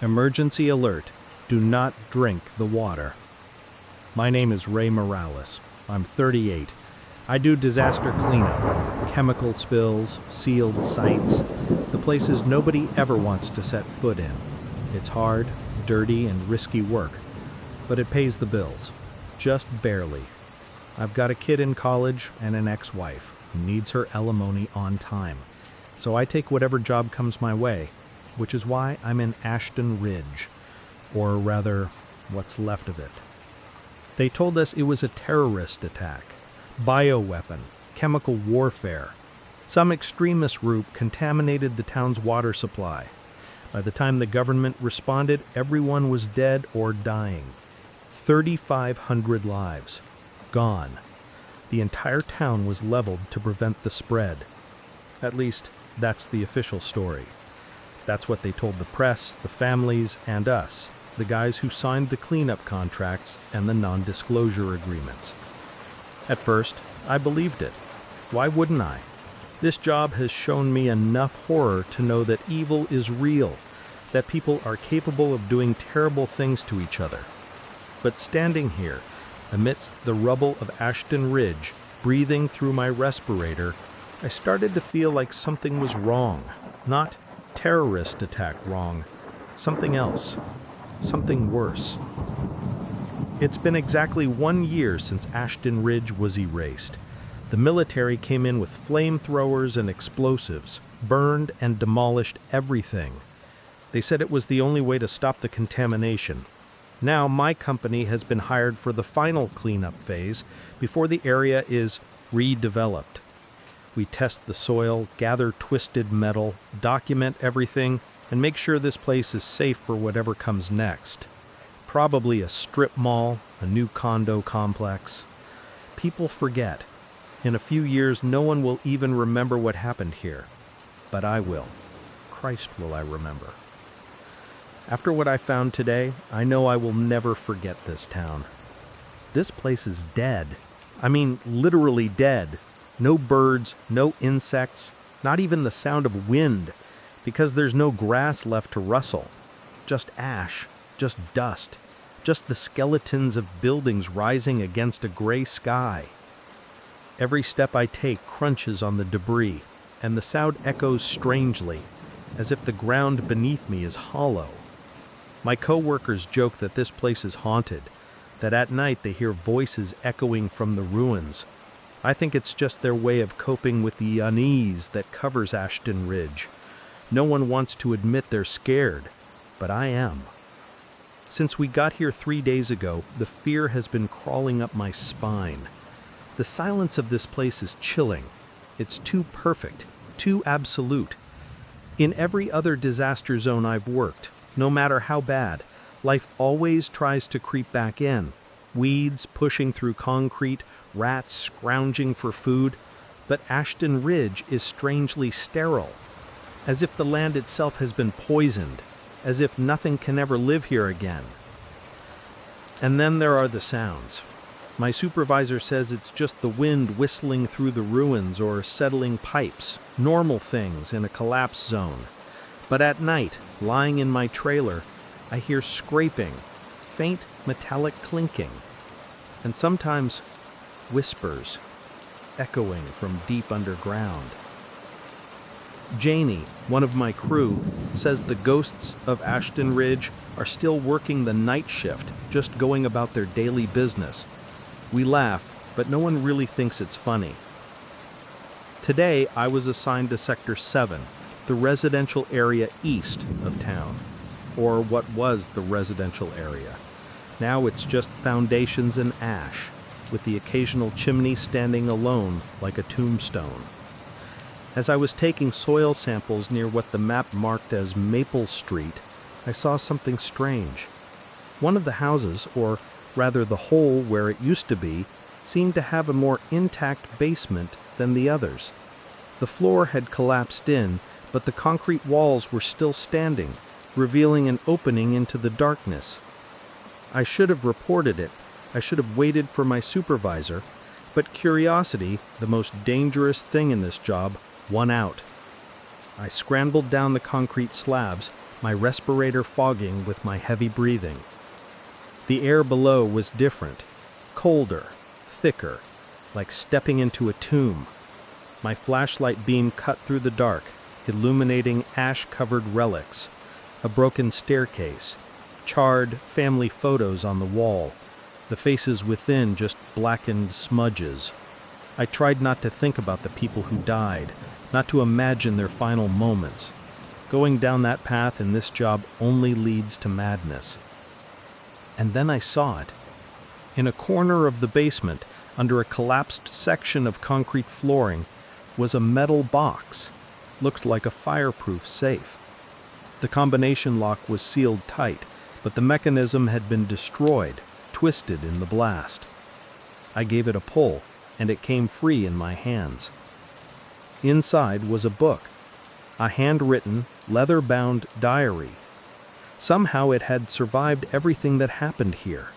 Emergency alert. Do not drink the water. My name is Ray Morales. I'm 38. I do disaster cleanup, chemical spills, sealed sites, the places nobody ever wants to set foot in. It's hard, dirty, and risky work, but it pays the bills. Just barely. I've got a kid in college and an ex-wife who needs her alimony on time, so I take whatever job comes my way, which is why I'm in Ashton Ridge, or rather, what's left of it. They told us it was a terrorist attack, bioweapon, chemical warfare. Some extremist group contaminated the town's water supply. By the time the government responded, everyone was dead or dying. 3,500 lives. Gone. The entire town was leveled to prevent the spread. At least, that's the official story. That's what they told the press, the families, and us, the guys who signed the cleanup contracts and the non-disclosure agreements. At first, I believed it. Why wouldn't I? This job has shown me enough horror to know that evil is real, that people are capable of doing terrible things to each other. But standing here, amidst the rubble of Ashton Ridge, breathing through my respirator, I started to feel like something was wrong. Not terrorist attack wrong. Something else. Something worse. It's been exactly 1 year since Ashton Ridge was erased. The military came in with flamethrowers and explosives, burned and demolished everything. They said it was the only way to stop the contamination. Now my company has been hired for the final cleanup phase before the area is redeveloped. We test the soil, gather twisted metal, document everything, and make sure this place is safe for whatever comes next. Probably a strip mall, a new condo complex. People forget. In a few years, no one will even remember what happened here. But I will. Christ will I remember. After what I found today, I know I will never forget this town. This place is dead. I mean, literally dead. No birds, no insects, not even the sound of wind, because there's no grass left to rustle. Just ash, just dust, just the skeletons of buildings rising against a gray sky. Every step I take crunches on the debris, and the sound echoes strangely, as if the ground beneath me is hollow. My co-workers joke that this place is haunted, that at night they hear voices echoing from the ruins. I think it's just their way of coping with the unease that covers Ashton Ridge. No one wants to admit they're scared, but I am. Since we got here 3 days ago, the fear has been crawling up my spine. The silence of this place is chilling. It's too perfect, too absolute. In every other disaster zone I've worked, no matter how bad, life always tries to creep back in. Weeds pushing through concrete, rats scrounging for food, but Ashton Ridge is strangely sterile, as if the land itself has been poisoned, as if nothing can ever live here again. And then there are the sounds. My supervisor says it's just the wind whistling through the ruins or settling pipes, normal things in a collapse zone. But at night, lying in my trailer, I hear scraping, faint metallic clinking, and sometimes whispers, echoing from deep underground. Janie, one of my crew, says the ghosts of Ashton Ridge are still working the night shift, just going about their daily business. We laugh, but no one really thinks it's funny. Today, I was assigned to Sector 7, the residential area east of town, or what was the residential area. Now it's just foundations and ash, with the occasional chimney standing alone like a tombstone. As I was taking soil samples near what the map marked as Maple Street, I saw something strange. One of the houses, or rather the hole where it used to be, seemed to have a more intact basement than the others. The floor had collapsed in, but the concrete walls were still standing, revealing an opening into the darkness. I should have reported it. I should have waited for my supervisor, but curiosity, the most dangerous thing in this job, won out. I scrambled down the concrete slabs, my respirator fogging with my heavy breathing. The air below was different, colder, thicker, like stepping into a tomb. My flashlight beam cut through the dark, illuminating ash-covered relics, a broken staircase, charred family photos on the wall, the faces within just blackened smudges. I tried not to think about the people who died, not to imagine their final moments. Going down that path in this job only leads to madness. And then I saw it. In a corner of the basement, under a collapsed section of concrete flooring, was a metal box. Looked like a fireproof safe. The combination lock was sealed tight, but the mechanism had been destroyed, twisted in the blast. I gave it a pull, and it came free in my hands. Inside was a book, a handwritten, leather-bound diary. Somehow it had survived everything that happened here.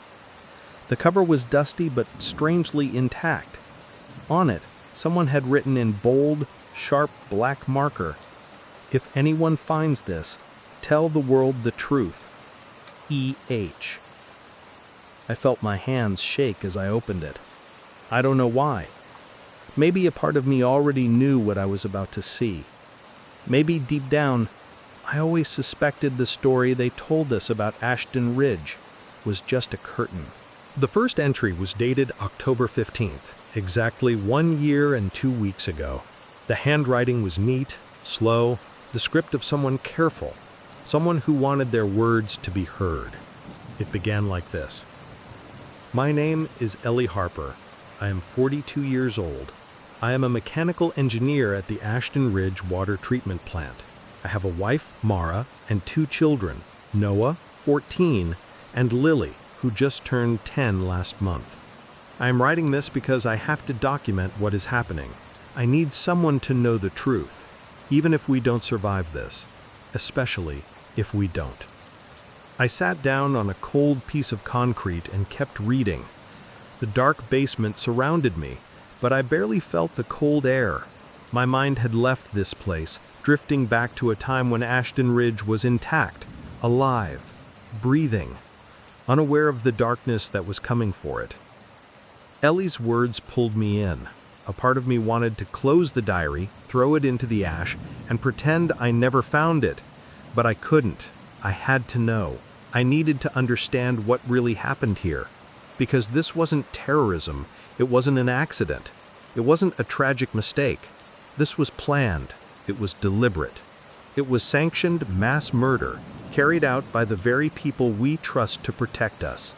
The cover was dusty but strangely intact. On it, someone had written in bold, sharp black marker, "If anyone finds this, tell the world the truth. E.H." I felt my hands shake as I opened it. I don't know why. Maybe a part of me already knew what I was about to see. Maybe deep down, I always suspected the story they told us about Ashton Ridge was just a curtain. The first entry was dated October 15th, exactly 1 year and 2 weeks ago. The handwriting was neat, slow, the script of someone careful, someone who wanted their words to be heard. It began like this. My name is Ellie Harper. I am 42 years old. I am a mechanical engineer at the Ashton Ridge water treatment plant. I have a wife, Mara, and 2 children, Noah, 14, and Lily, who just turned 10 last month. I am writing this because I have to document what is happening. I need someone to know the truth, even if we don't survive this, especially if we don't. I sat down on a cold piece of concrete and kept reading. The dark basement surrounded me, but I barely felt the cold air. My mind had left this place, drifting back to a time when Ashton Ridge was intact, alive, breathing, unaware of the darkness that was coming for it. Ellie's words pulled me in. A part of me wanted to close the diary, throw it into the ash, and pretend I never found it. But I couldn't. I had to know. I needed to understand what really happened here. Because this wasn't terrorism. It wasn't an accident. It wasn't a tragic mistake. This was planned. It was deliberate. It was sanctioned mass murder, carried out by the very people we trust to protect us.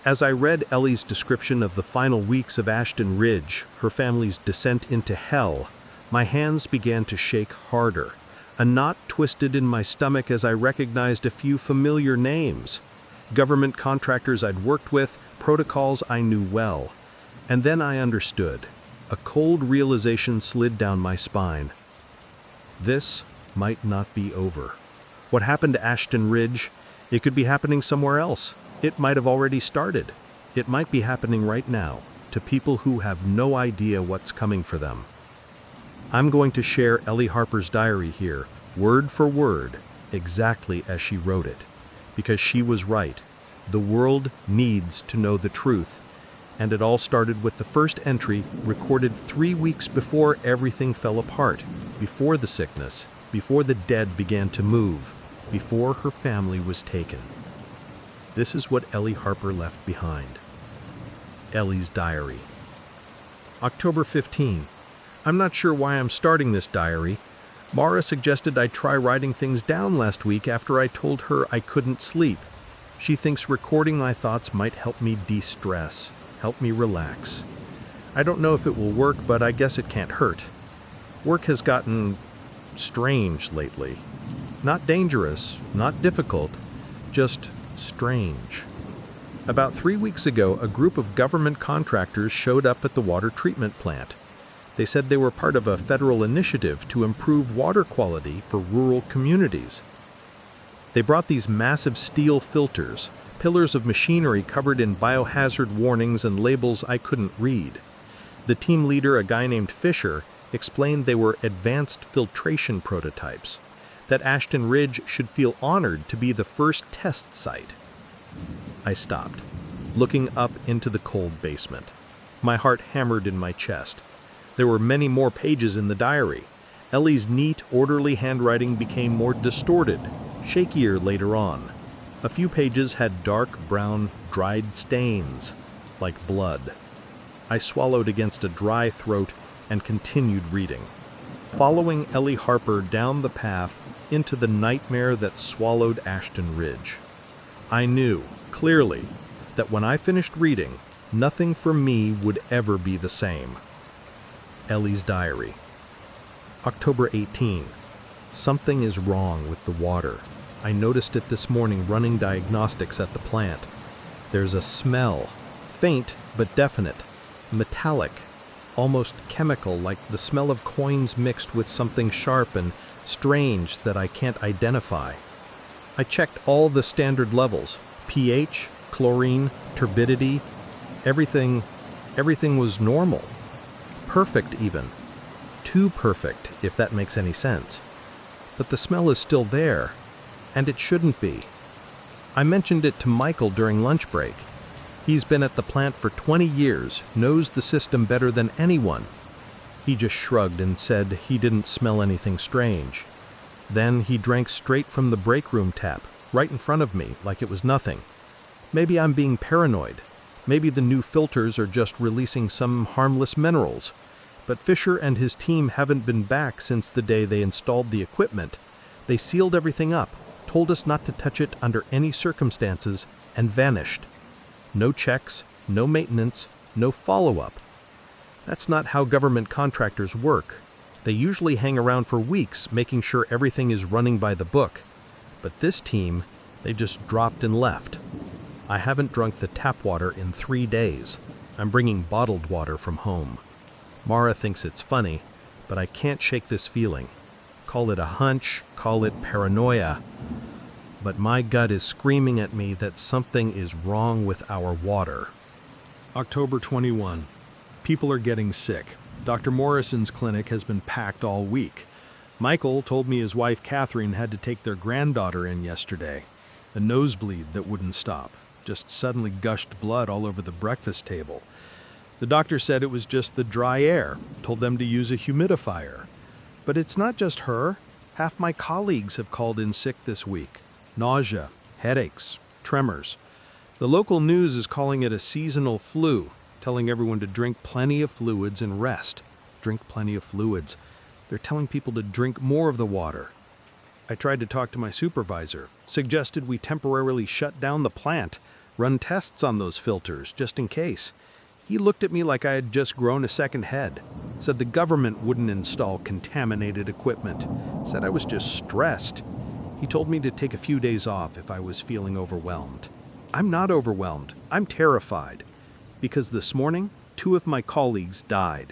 As I read Ellie's description of the final weeks of Ashton Ridge, her family's descent into hell, my hands began to shake harder. A knot twisted in my stomach as I recognized a few familiar names. Government contractors I'd worked with, protocols I knew well. And then I understood. A cold realization slid down my spine. This might not be over. What happened to Ashton Ridge, it could be happening somewhere else. It might have already started. It might be happening right now, to people who have no idea what's coming for them. I'm going to share Ellie Harper's diary here, word for word, exactly as she wrote it. Because she was right. The world needs to know the truth. And it all started with the first entry recorded 3 weeks before everything fell apart, before the sickness, before the dead began to move, before her family was taken. This is what Ellie Harper left behind. Ellie's diary. October 15. I'm not sure why I'm starting this diary. Mara suggested I try writing things down last week after I told her I couldn't sleep. She thinks recording my thoughts might help me de-stress, help me relax. I don't know if it will work, but I guess it can't hurt. Work has gotten strange lately. Not dangerous, not difficult, just strange. About 3 weeks ago, a group of government contractors showed up at the water treatment plant. They said they were part of a federal initiative to improve water quality for rural communities. They brought these massive steel filters, pillars of machinery covered in biohazard warnings and labels I couldn't read. The team leader, a guy named Fisher, explained they were advanced filtration prototypes. that Ashton Ridge should feel honored to be the first test site. I stopped, looking up into the cold basement. My heart hammered in my chest. There were many more pages in the diary. Ellie's neat, orderly handwriting became more distorted, shakier later on. A few pages had dark brown, dried stains, like blood. I swallowed against a dry throat and continued reading, following Ellie Harper down the path into the nightmare that swallowed Ashton Ridge. I knew, clearly, that when I finished reading, nothing for me would ever be the same. Ellie's diary. October 18. Something is wrong with the water. I noticed it this morning running diagnostics at the plant. There's a smell, faint but definite, metallic, almost chemical, like the smell of coins mixed with something sharp and strange that I can't identify. I checked all the standard levels, pH, chlorine, turbidity, everything was normal. Perfect even. Too perfect, if that makes any sense. But the smell is still there, and it shouldn't be. I mentioned it to Michael during lunch break. He's been at the plant for 20 years, knows the system better than anyone. He just shrugged and said he didn't smell anything strange. Then he drank straight from the break room tap, right in front of me, like it was nothing. Maybe I'm being paranoid. Maybe the new filters are just releasing some harmless minerals. But Fisher and his team haven't been back since the day they installed the equipment. They sealed everything up, told us not to touch it under any circumstances, and vanished. No checks, no maintenance, no follow-up. That's not how government contractors work. They usually hang around for weeks, making sure everything is running by the book. But this team, they just dropped and left. I haven't drunk the tap water in 3 days. I'm bringing bottled water from home. Mara thinks it's funny, but I can't shake this feeling. Call it a hunch, call it paranoia. But my gut is screaming at me that something is wrong with our water. October 21. People are getting sick. Dr. Morrison's clinic has been packed all week. Michael told me his wife Catherine had to take their granddaughter in yesterday. A nosebleed that wouldn't stop. Just suddenly gushed blood all over the breakfast table. The doctor said it was just the dry air, told them to use a humidifier. But it's not just her. Half my colleagues have called in sick this week. Nausea, headaches, tremors. The local news is calling it a seasonal flu, telling everyone to drink plenty of fluids and rest. Drink plenty of fluids. They're telling people to drink more of the water. I tried to talk to my supervisor, suggested we temporarily shut down the plant, run tests on those filters, just in case. He looked at me like I had just grown a second head, said the government wouldn't install contaminated equipment, said I was just stressed. He told me to take a few days off if I was feeling overwhelmed. I'm not overwhelmed, I'm terrified. Because this morning, 2 of my colleagues died.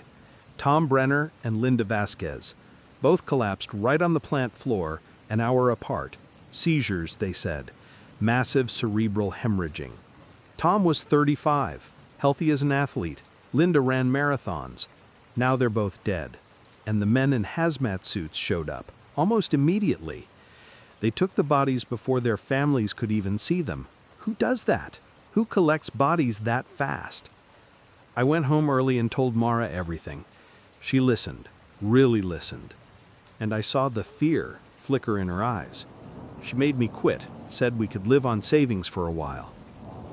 Tom Brenner and Linda Vasquez. Both collapsed right on the plant floor, an hour apart. Seizures, they said. Massive cerebral hemorrhaging. Tom was 35, healthy as an athlete. Linda ran marathons. Now they're both dead. And the men in hazmat suits showed up, almost immediately. They took the bodies before their families could even see them. Who does that? Who collects bodies that fast? I went home early and told Mara everything. She listened, really listened. And I saw the fear flicker in her eyes. She made me quit, said we could live on savings for a while.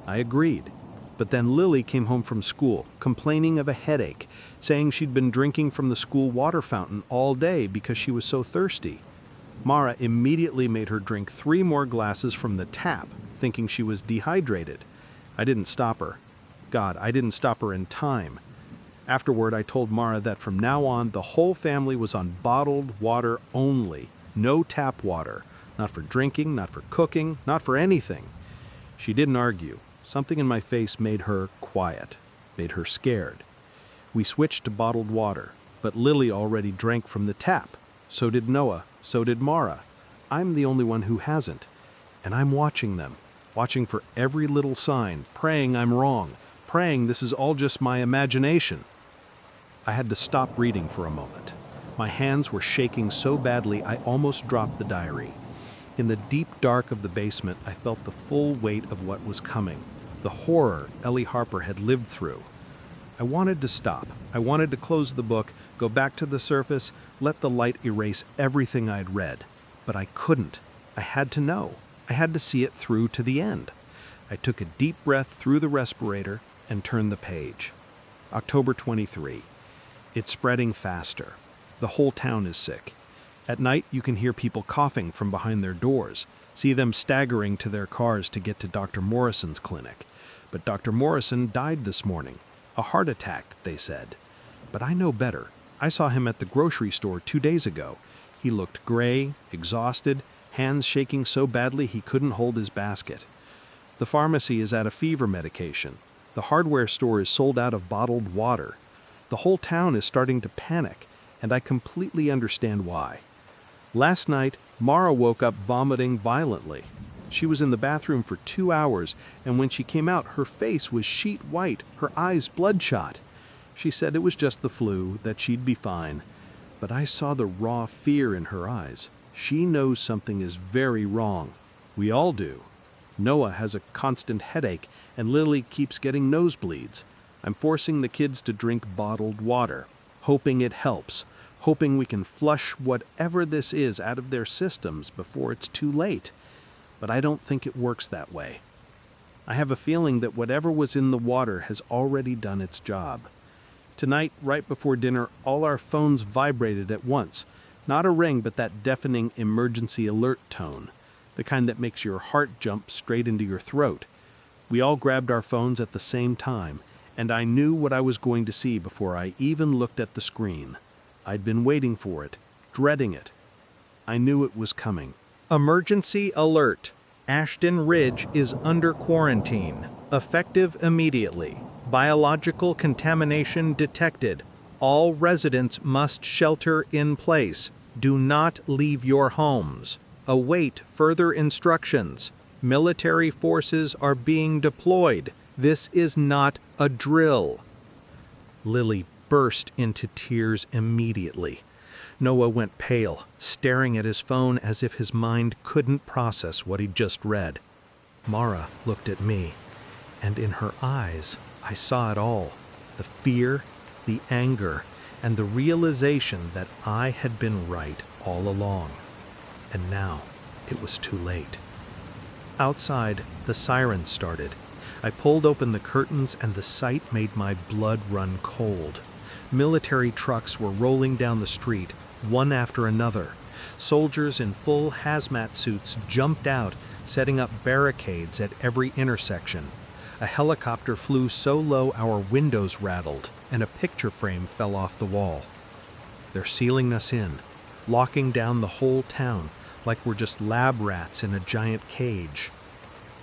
I agreed. But then Lily came home from school, complaining of a headache, saying she'd been drinking from the school water fountain all day because she was so thirsty. Mara immediately made her drink 3 more glasses from the tap, thinking she was dehydrated. I didn't stop her. God, I didn't stop her in time. Afterward, I told Mara that from now on, the whole family was on bottled water only. No tap water. Not for drinking, not for cooking, not for anything. She didn't argue. Something in my face made her quiet, made her scared. We switched to bottled water, but Lily already drank from the tap. So did Noah, so did Mara. I'm the only one who hasn't. And I'm watching them, watching for every little sign, praying I'm wrong, praying this is all just my imagination. I had to stop reading for a moment. My hands were shaking so badly I almost dropped the diary. In the deep dark of the basement, I felt the full weight of what was coming, the horror Ellie Harper had lived through. I wanted to stop. I wanted to close the book, go back to the surface, let the light erase everything I'd read. But I couldn't. I had to know. I had to see it through to the end. I took a deep breath through the respirator and turned the page. October 23. It's spreading faster. The whole town is sick. At night, you can hear people coughing from behind their doors, see them staggering to their cars to get to Dr. Morrison's clinic. But Dr. Morrison died this morning. A heart attack, they said. But I know better. I saw him at the grocery store 2 days ago. He looked gray, exhausted, hands shaking so badly he couldn't hold his basket. The pharmacy is out of fever medication. The hardware store is sold out of bottled water. The whole town is starting to panic, and I completely understand why. Last night, Mara woke up vomiting violently. She was in the bathroom for 2 hours, and when she came out, her face was sheet white, her eyes bloodshot. She said it was just the flu, that she'd be fine. But I saw the raw fear in her eyes. She knows something is very wrong. We all do. Noah has a constant headache, and Lily keeps getting nosebleeds. I'm forcing the kids to drink bottled water, hoping it helps, hoping we can flush whatever this is out of their systems before it's too late. But I don't think it works that way. I have a feeling that whatever was in the water has already done its job. Tonight, right before dinner, all our phones vibrated at once. Not a ring, but that deafening emergency alert tone, the kind that makes your heart jump straight into your throat. We all grabbed our phones at the same time, and I knew what I was going to see before I even looked at the screen. I'd been waiting for it, dreading it. I knew it was coming. Emergency alert. Ashton Ridge is under quarantine. Effective immediately. Biological contamination detected. All residents must shelter in place. Do not leave your homes. Await further instructions. Military forces are being deployed. This is not a drill. Lily burst into tears immediately. Noah went pale, staring at his phone as if his mind couldn't process what he'd just read. Mara looked at me, and in her eyes, I saw it all. The fear, the anger, and the realization that I had been right all along. And now, it was too late. Outside, the sirens started. I pulled open the curtains, and the sight made my blood run cold. Military trucks were rolling down the street, one after another. Soldiers in full hazmat suits jumped out, setting up barricades at every intersection. A helicopter flew so low our windows rattled, and a picture frame fell off the wall. They're sealing us in, locking down the whole town, like we're just lab rats in a giant cage.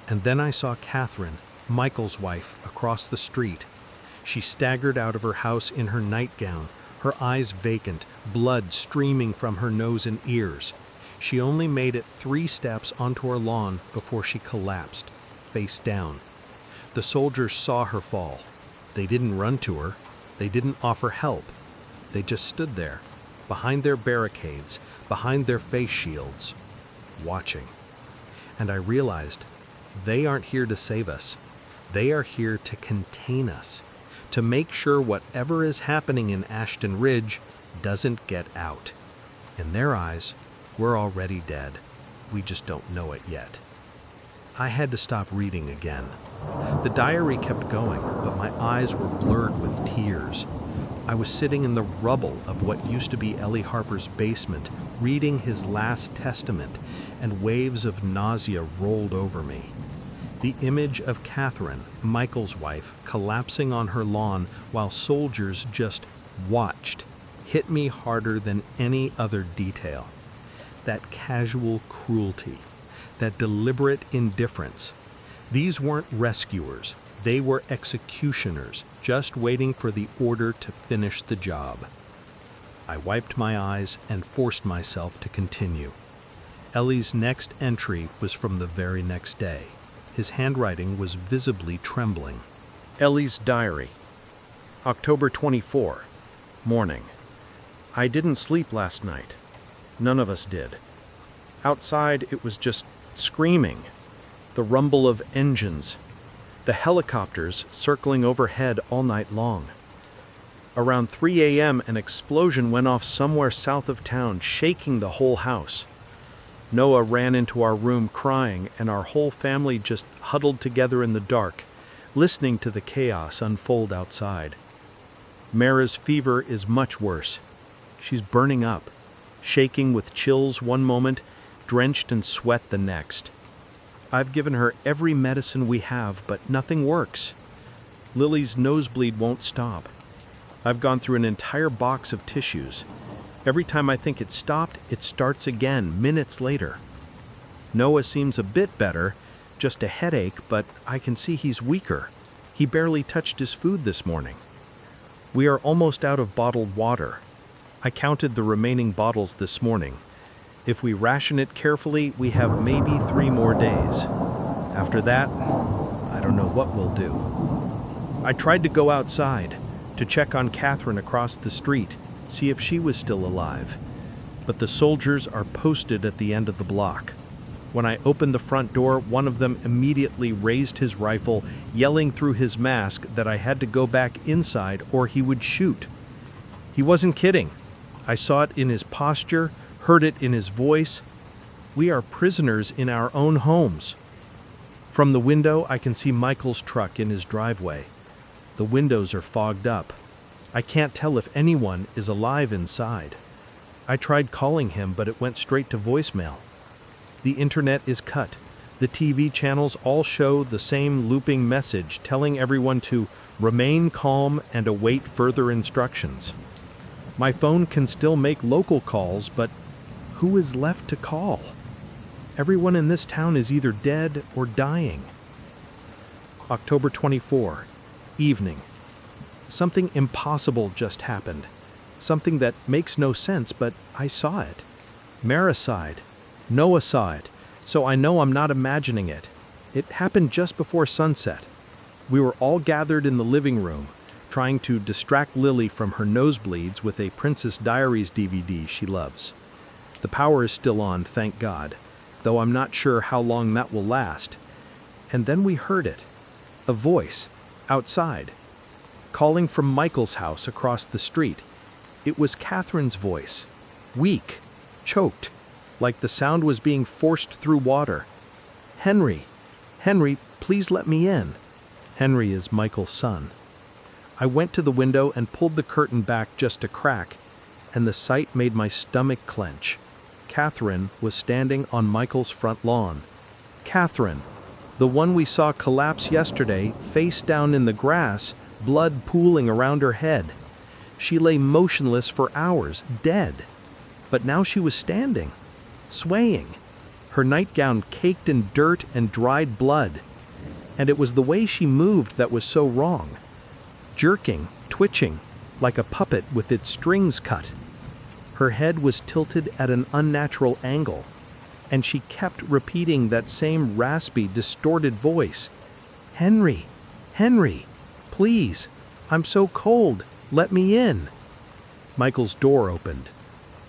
And then I saw Catherine, Michael's wife, across the street. She staggered out of her house in her nightgown, her eyes vacant, blood streaming from her nose and ears. She only made it 3 steps onto our lawn before she collapsed, face down. The soldiers saw her fall. They didn't run to her. They didn't offer help. They just stood there, behind their barricades, behind their face shields, watching. And I realized they aren't here to save us. They are here to contain us, to make sure whatever is happening in Ashton Ridge doesn't get out. In their eyes, we're already dead. We just don't know it yet. I had to stop reading again. The diary kept going, but my eyes were blurred with tears. I was sitting in the rubble of what used to be Ellie Harper's basement, reading his last testament, and waves of nausea rolled over me. The image of Catherine, Michael's wife, collapsing on her lawn while soldiers just watched, hit me harder than any other detail. That casual cruelty, that deliberate indifference. These weren't rescuers. They were executioners, just waiting for the order to finish the job. I wiped my eyes and forced myself to continue. Ellie's next entry was from the very next day. His handwriting was visibly trembling. Ellie's diary. October 24. Morning. I didn't sleep last night. None of us did. Outside, it was just screaming. The rumble of engines. The helicopters circling overhead all night long. Around 3 a.m., an explosion went off somewhere south of town, shaking the whole house. Noah ran into our room crying, and our whole family just huddled together in the dark, listening to the chaos unfold outside. Mara's fever is much worse. She's burning up, shaking with chills one moment, drenched in sweat the next. I've given her every medicine we have, but nothing works. Lily's nosebleed won't stop. I've gone through an entire box of tissues. Every time I think it stopped, it starts again, minutes later. Noah seems a bit better, just a headache, but I can see he's weaker. He barely touched his food this morning. We are almost out of bottled water. I counted the remaining bottles this morning. If we ration it carefully, we have maybe 3 more days. After that, I don't know what we'll do. I tried to go outside to check on Catherine across the street, see if she was still alive. But the soldiers are posted at the end of the block. When I opened the front door, one of them immediately raised his rifle, yelling through his mask that I had to go back inside or he would shoot. He wasn't kidding. I saw it in his posture, heard it in his voice. We are prisoners in our own homes. From the window, I can see Michael's truck in his driveway. The windows are fogged up. I can't tell if anyone is alive inside. I tried calling him, but it went straight to voicemail. The internet is cut. The TV channels all show the same looping message telling everyone to remain calm and await further instructions. My phone can still make local calls, but who is left to call? Everyone in this town is either dead or dying. October 24, evening. Something impossible just happened. Something that makes no sense, but I saw it. Mara saw it. Noah saw it, so I know I'm not imagining it. It happened just before sunset. We were all gathered in the living room, trying to distract Lily from her nosebleeds with a Princess Diaries DVD she loves. The power is still on, thank God, though I'm not sure how long that will last. And then we heard it. A voice, outside, calling from Michael's house across the street. It was Catherine's voice, weak, choked, like the sound was being forced through water. Henry, Henry, please let me in. Henry is Michael's son. I went to the window and pulled the curtain back just a crack, and the sight made my stomach clench. Catherine was standing on Michael's front lawn. Catherine, the one we saw collapse yesterday, face down in the grass, blood pooling around her head. She lay motionless for hours, dead. But now she was standing, swaying, her nightgown caked in dirt and dried blood. And it was the way she moved that was so wrong. Jerking, twitching, like a puppet with its strings cut. Her head was tilted at an unnatural angle, and she kept repeating that same raspy, distorted voice. Henry, Henry, please, I'm so cold, let me in. Michael's door opened.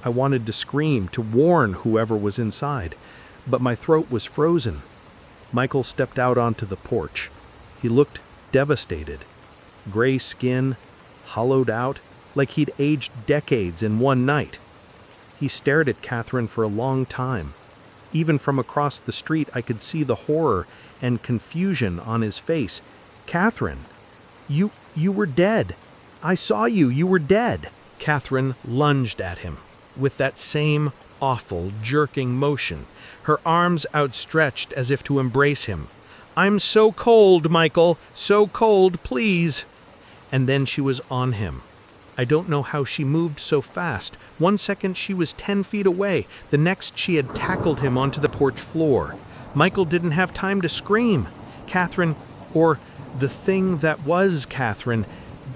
I wanted to scream, to warn whoever was inside, but my throat was frozen. Michael stepped out onto the porch. He looked devastated. Gray skin, hollowed out, like he'd aged decades in one night. He stared at Catherine for a long time. Even from across the street, I could see the horror and confusion on his face. Catherine, you were dead. I saw you, you were dead. Catherine lunged at him with that same awful, jerking motion, her arms outstretched as if to embrace him. I'm so cold, Michael, so cold, please. And then she was on him. I don't know how she moved so fast. One second she was 10 feet away. The next she had tackled him onto the porch floor. Michael didn't have time to scream. Catherine, or the thing that was Catherine,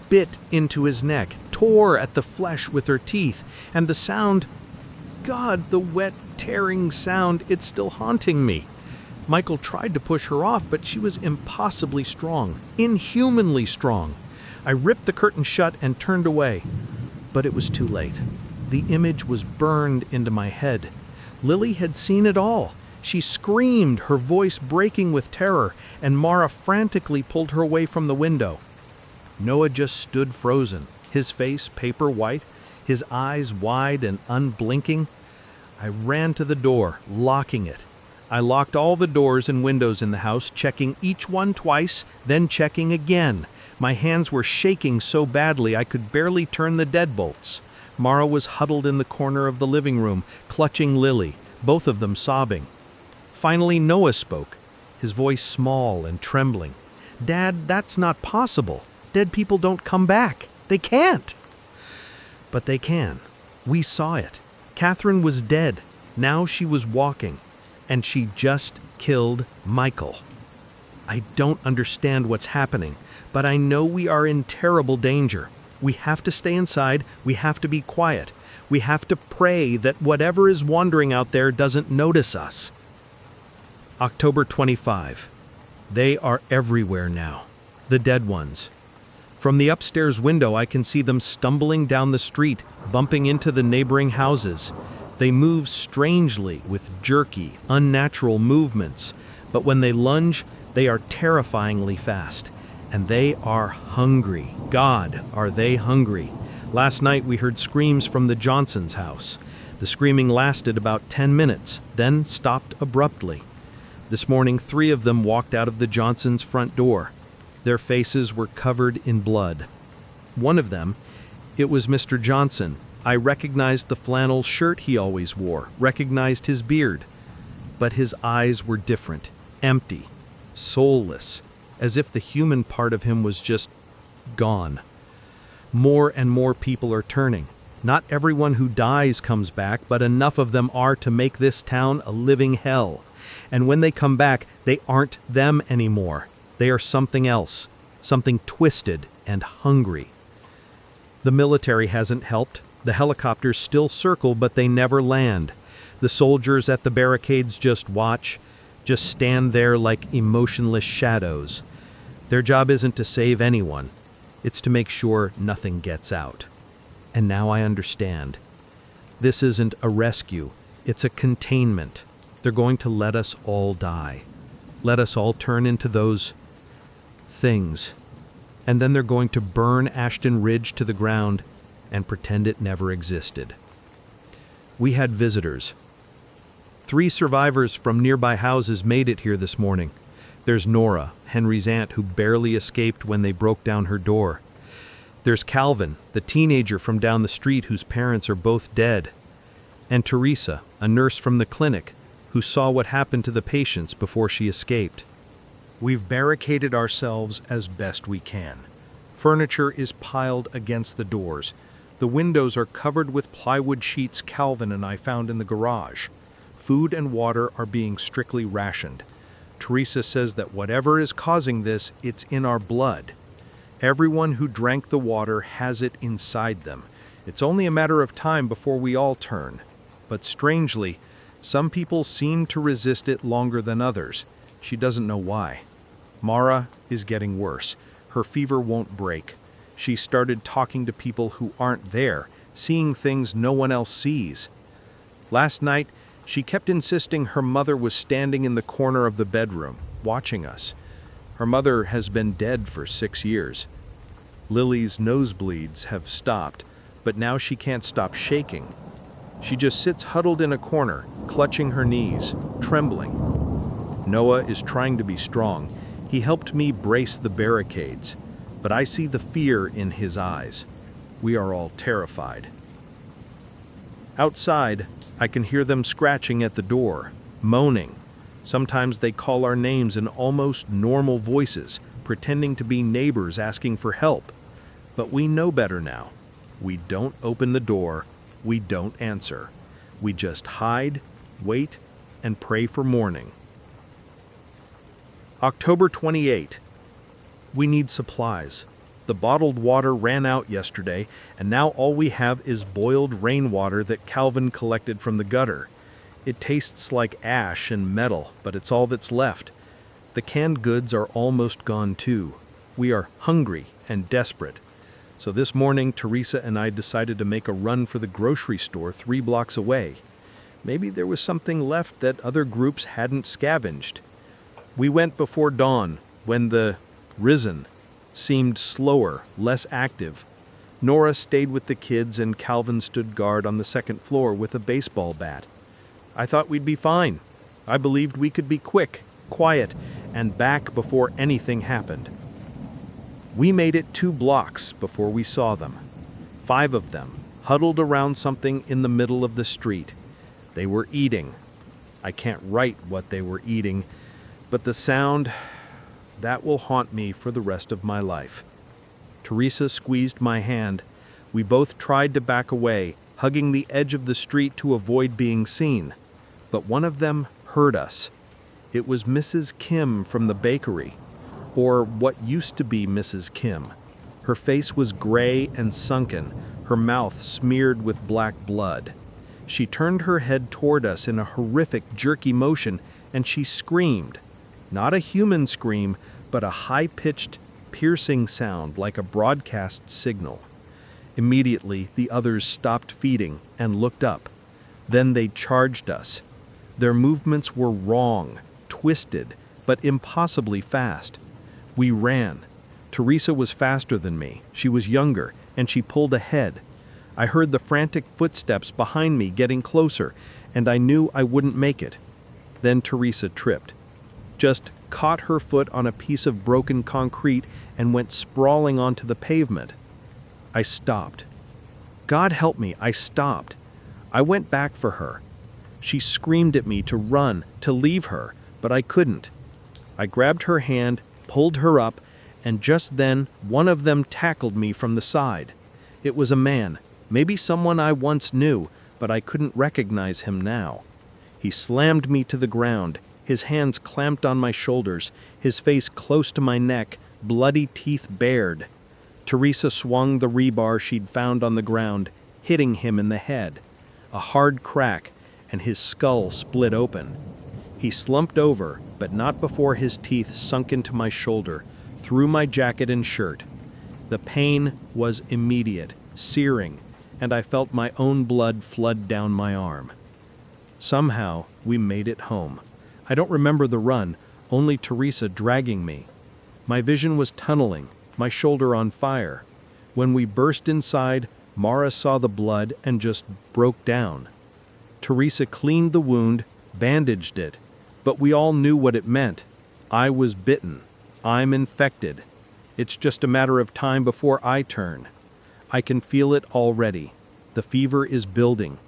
bit into his neck, tore at the flesh with her teeth, and the sound, God, the wet, tearing sound, it's still haunting me. Michael tried to push her off, but she was impossibly strong, inhumanly strong. I ripped the curtain shut and turned away, but it was too late. The image was burned into my head. Lily had seen it all. She screamed, her voice breaking with terror, and Mara frantically pulled her away from the window. Noah just stood frozen, his face paper white, his eyes wide and unblinking. I ran to the door, locking it. I locked all the doors and windows in the house, checking each one twice, then checking again. My hands were shaking so badly I could barely turn the deadbolts. Mara was huddled in the corner of the living room, clutching Lily, both of them sobbing. Finally, Noah spoke, his voice small and trembling. "Dad, that's not possible. Dead people don't come back. They can't." But they can. We saw it. Catherine was dead. Now she was walking. And she just killed Michael. I don't understand what's happening, but I know we are in terrible danger. We have to stay inside. We have to be quiet. We have to pray that whatever is wandering out there doesn't notice us. October 25. They are everywhere now. The dead ones. From the upstairs window, I can see them stumbling down the street, bumping into the neighboring houses. They move strangely with jerky, unnatural movements, but when they lunge, they are terrifyingly fast. And they are hungry. God, are they hungry. Last night we heard screams from the Johnsons' house. The screaming lasted about 10 minutes, then stopped abruptly. This morning, 3 of them walked out of the Johnsons' front door. Their faces were covered in blood. One of them, it was Mr. Johnson. I recognized the flannel shirt he always wore, recognized his beard. But his eyes were different, empty, soulless, as if the human part of him was just gone. More and more people are turning. Not everyone who dies comes back, but enough of them are to make this town a living hell. And when they come back, they aren't them anymore. They are something else, something twisted and hungry. The military hasn't helped. The helicopters still circle, but they never land. The soldiers at the barricades just watch, just stand there like emotionless shadows. Their job isn't to save anyone. It's to make sure nothing gets out. And now I understand. This isn't a rescue. It's a containment. They're going to let us all die. Let us all turn into those things. And then they're going to burn Ashton Ridge to the ground and pretend it never existed. We had visitors. 3 survivors from nearby houses made it here this morning. There's Nora, Henry's aunt, who barely escaped when they broke down her door. There's Calvin, the teenager from down the street whose parents are both dead. And Teresa, a nurse from the clinic, who saw what happened to the patients before she escaped. We've barricaded ourselves as best we can. Furniture is piled against the doors. The windows are covered with plywood sheets Calvin and I found in the garage. Food and water are being strictly rationed. Teresa says that whatever is causing this, it's in our blood. Everyone who drank the water has it inside them. It's only a matter of time before we all turn. But strangely, some people seem to resist it longer than others. She doesn't know why. Mara is getting worse. Her fever won't break. She started talking to people who aren't there, seeing things no one else sees. Last night, she kept insisting her mother was standing in the corner of the bedroom, watching us. Her mother has been dead for 6 years. Lily's nosebleeds have stopped, but now she can't stop shaking. She just sits huddled in a corner, clutching her knees, trembling. Noah is trying to be strong. He helped me brace the barricades, but I see the fear in his eyes. We are all terrified. Outside, I can hear them scratching at the door, moaning. Sometimes they call our names in almost normal voices, pretending to be neighbors asking for help. But we know better now. We don't open the door. We don't answer. We just hide, wait, and pray for morning. October 28. We need supplies. The bottled water ran out yesterday, and now all we have is boiled rainwater that Calvin collected from the gutter. It tastes like ash and metal, but it's all that's left. The canned goods are almost gone too. We are hungry and desperate. So this morning, Teresa and I decided to make a run for the grocery store 3 blocks away. Maybe there was something left that other groups hadn't scavenged. We went before dawn, when the risen seemed slower, less active. Nora stayed with the kids and Calvin stood guard on the second floor with a baseball bat. I thought we'd be fine. I believed we could be quick, quiet, and back before anything happened. We made it 2 blocks before we saw them. 5 of them, huddled around something in the middle of the street. They were eating. I can't write what they were eating, but the sound, that will haunt me for the rest of my life. Teresa squeezed my hand. We both tried to back away, hugging the edge of the street to avoid being seen. But one of them heard us. It was Mrs. Kim from the bakery, or what used to be Mrs. Kim. Her face was gray and sunken, her mouth smeared with black blood. She turned her head toward us in a horrific, jerky motion, and she screamed. Not a human scream, but a high-pitched, piercing sound like a broadcast signal. Immediately, the others stopped feeding and looked up. Then they charged us. Their movements were wrong, twisted, but impossibly fast. We ran. Teresa was faster than me. She was younger, and she pulled ahead. I heard the frantic footsteps behind me getting closer, and I knew I wouldn't make it. Then Teresa tripped. Just caught her foot on a piece of broken concrete and went sprawling onto the pavement. I stopped. God help me, I stopped. I went back for her. She screamed at me to run, to leave her, but I couldn't. I grabbed her hand, pulled her up, and just then one of them tackled me from the side. It was a man, maybe someone I once knew, but I couldn't recognize him now. He slammed me to the ground, his hands clamped on my shoulders, his face close to my neck, bloody teeth bared. Teresa swung the rebar she'd found on the ground, hitting him in the head. A hard crack, and his skull split open. He slumped over, but not before his teeth sunk into my shoulder, through my jacket and shirt. The pain was immediate, searing, and I felt my own blood flood down my arm. Somehow, we made it home. I don't remember the run, only Teresa dragging me. My vision was tunneling, my shoulder on fire. When we burst inside, Mara saw the blood and just broke down. Teresa cleaned the wound, bandaged it, but we all knew what it meant. I was bitten. I'm infected. It's just a matter of time before I turn. I can feel it already. The fever is building,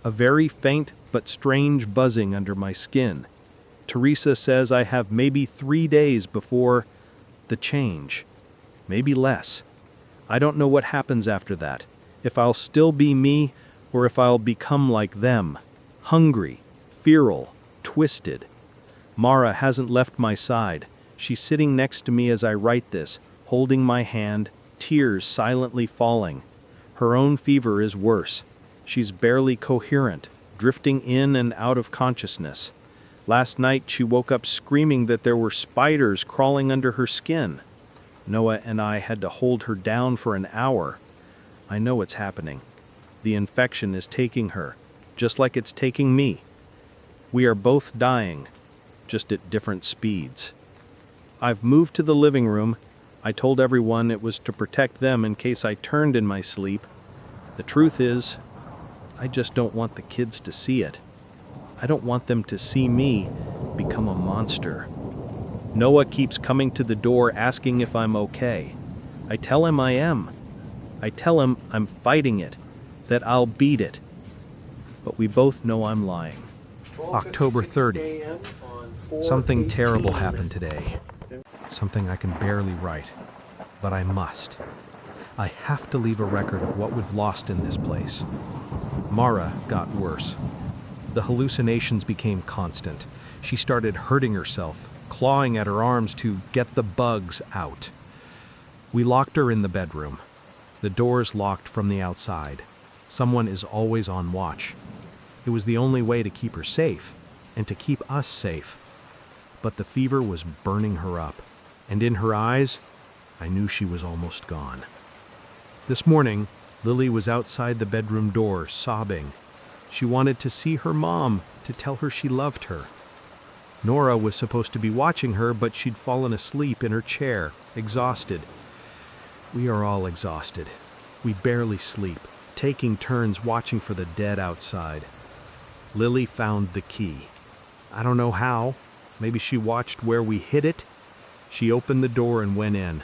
a very faint but strange buzzing under my skin. Teresa says I have maybe 3 days before the change. Maybe less. I don't know what happens after that, if I'll still be me or if I'll become like them, hungry, feral, twisted. Mara hasn't left my side. She's sitting next to me as I write this, holding my hand, tears silently falling. Her own fever is worse. She's barely coherent, drifting in and out of consciousness. Last night she woke up screaming that there were spiders crawling under her skin. Noah and I had to hold her down for an hour. I know it's happening. The infection is taking her, just like it's taking me. We are both dying, just at different speeds. I've moved to the living room. I told everyone it was to protect them in case I turned in my sleep. The truth is, I just don't want the kids to see it. I don't want them to see me become a monster. Noah keeps coming to the door asking if I'm okay. I tell him I am. I tell him I'm fighting it, that I'll beat it. But we both know I'm lying. October 30. Something terrible happened today. Something I can barely write, but I must. I have to leave a record of what we've lost in this place. Mara got worse. The hallucinations became constant. She started hurting herself, clawing at her arms to get the bugs out. We locked her in the bedroom. The doors locked from the outside. Someone is always on watch. It was the only way to keep her safe, and to keep us safe. But the fever was burning her up, and in her eyes, I knew she was almost gone. This morning, Lily was outside the bedroom door, sobbing. She wanted to see her mom, to tell her she loved her. Nora was supposed to be watching her, but she'd fallen asleep in her chair, exhausted. We are all exhausted. We barely sleep, taking turns watching for the dead outside. Lily found the key. I don't know how. Maybe she watched where we hid it. She opened the door and went in.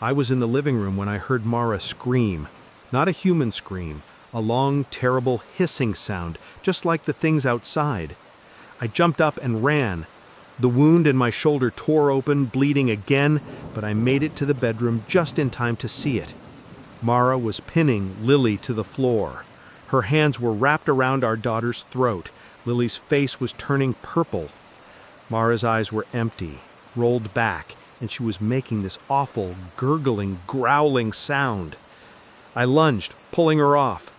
I was in the living room when I heard Mara scream. Not a human scream, a long, terrible hissing sound, just like the things outside. I jumped up and ran. The wound in my shoulder tore open, bleeding again, but I made it to the bedroom just in time to see it. Mara was pinning Lily to the floor. Her hands were wrapped around our daughter's throat. Lily's face was turning purple. Mara's eyes were empty, rolled back, and she was making this awful, gurgling, growling sound. I lunged, pulling her off.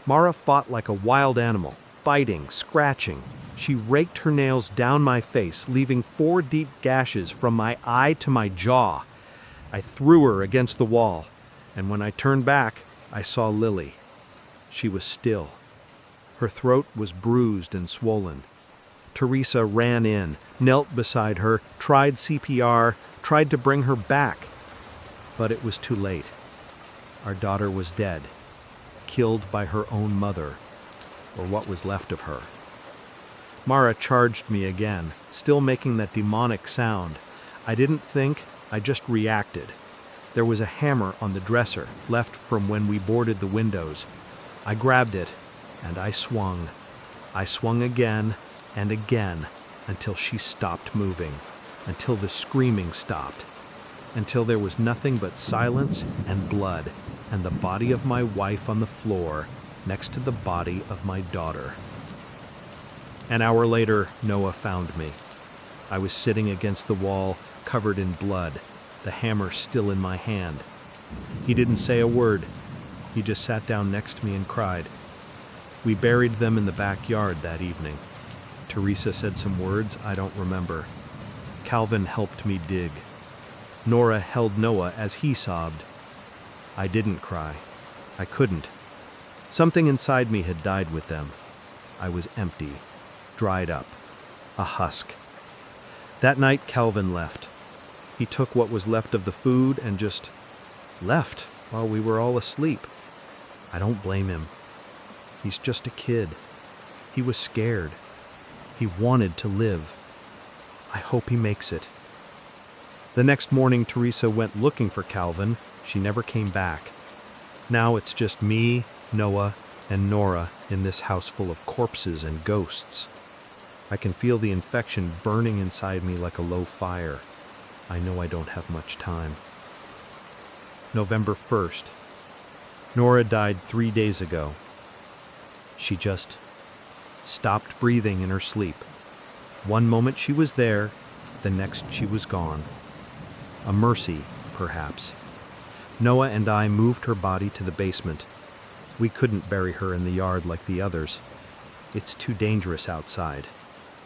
Mara fought like a wild animal, biting, scratching. She raked her nails down my face, leaving 4 deep gashes from my eye to my jaw. I threw her against the wall, and when I turned back, I saw Lily. She was still. Her throat was bruised and swollen. Teresa ran in, knelt beside her, tried CPR, tried to bring her back. But it was too late. Our daughter was dead, killed by her own mother, or what was left of her. Mara charged me again, still making that demonic sound. I didn't think, I just reacted. There was a hammer on the dresser, left from when we boarded the windows. I grabbed it, and I swung. I swung again and again until she stopped moving, until the screaming stopped, until there was nothing but silence and blood and the body of my wife on the floor next to the body of my daughter. An hour later, Noah found me. I was sitting against the wall, covered in blood, the hammer still in my hand. He didn't say a word. He just sat down next to me and cried. We buried them in the backyard that evening. Teresa said some words I don't remember. Calvin helped me dig. Nora held Noah as he sobbed. I didn't cry. I couldn't. Something inside me had died with them. I was empty, dried up, a husk. That night, Calvin left. He took what was left of the food and just left while we were all asleep. I don't blame him. He's just a kid. He was scared. He wanted to live. I hope he makes it. The next morning, Teresa went looking for Calvin. She never came back. Now it's just me, Noah, and Nora in this house full of corpses and ghosts. I can feel the infection burning inside me like a low fire. I know I don't have much time. November 1st. Nora died 3 days ago. She just stopped breathing in her sleep. One moment she was there, the next she was gone. A mercy, perhaps. Noah and I moved her body to the basement. We couldn't bury her in the yard like the others. It's too dangerous outside.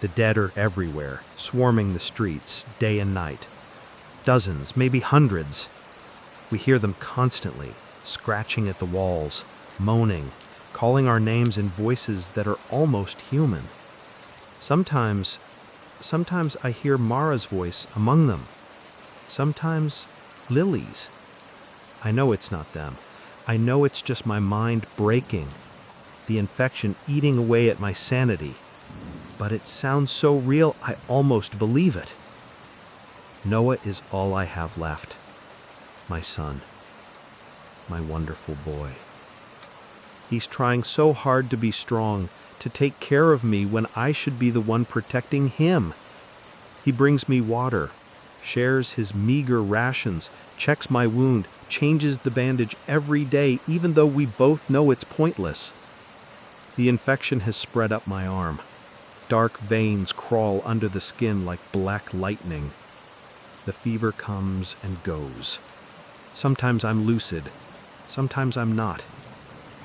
The dead are everywhere, swarming the streets, day and night. Dozens, maybe hundreds. We hear them constantly, scratching at the walls, moaning, calling our names in voices that are almost human. Sometimes I hear Mara's voice among them. Sometimes Lily's. I know it's not them. I know it's just my mind breaking, the infection eating away at my sanity. But it sounds so real, I almost believe it. Noah is all I have left. My son. My wonderful boy. He's trying so hard to be strong, to take care of me when I should be the one protecting him. He brings me water, shares his meager rations, checks my wound, changes the bandage every day, even though we both know it's pointless. The infection has spread up my arm. Dark veins crawl under the skin like black lightning. The fever comes and goes. Sometimes I'm lucid. Sometimes I'm not.